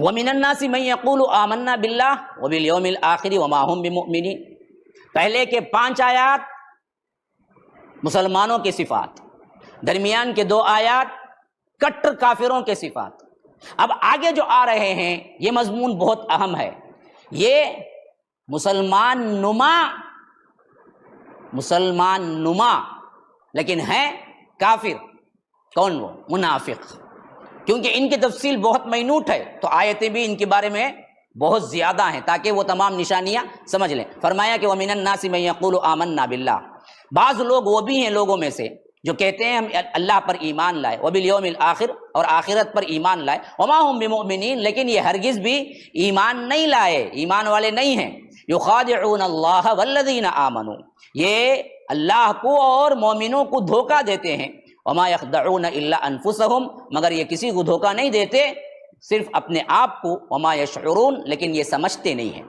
وَمِنَ النَّاسِ مَن يَقُولُ آمَنَّا بِاللَّهِ وَبِالْيَوْمِ الْآخِرِ وَمَا هُمْ بِمُؤْمِنِينَ۔ پہلے کے 5 آیات مسلمانوں کی صفات، درمیان کے 2 آیات کٹر کافروں کے صفات۔ اب آگے جو آ رہے ہیں یہ مضمون بہت اہم ہے، یہ مسلمان نما لیکن ہیں کافر۔ کون؟ وہ منافق، کیونکہ ان کی تفصیل بہت مینوٹ ہے تو آیتیں بھی ان کے بارے میں بہت زیادہ ہیں تاکہ وہ تمام نشانیاں سمجھ لیں۔ فرمایا کہ وَمِنَ النَّاسِ مَن يَقُولُ آمَنَّا بِاللَّهِ، بعض لوگ وہ بھی ہیں لوگوں میں سے جو کہتے ہیں ہم اللہ پر ایمان لائے، وَبِالْيَوْمِ الْآخِرِ، اور آخرت پر ایمان لائے، وَمَا هُم بِمُؤْمِنِينَ، لیکن یہ ہرگز بھی ایمان نہیں لائے، ایمان والے نہیں ہیں۔ يُخَادِعُونَ اللَّهَ وَالَّذِينَ آمَنُوا، یہ اللہ کو اور مومنوں کو دھوکہ دیتے ہیں۔ وَمَا يَخْدَعُونَ إِلَّا أَنفُسَهُمْ، مگر یہ کسی کو دھوکہ نہیں دیتے، صرف اپنے آپ کو۔ وَمَا يَشْعُرُونَ، لیکن یہ سمجھتے نہیں ہیں۔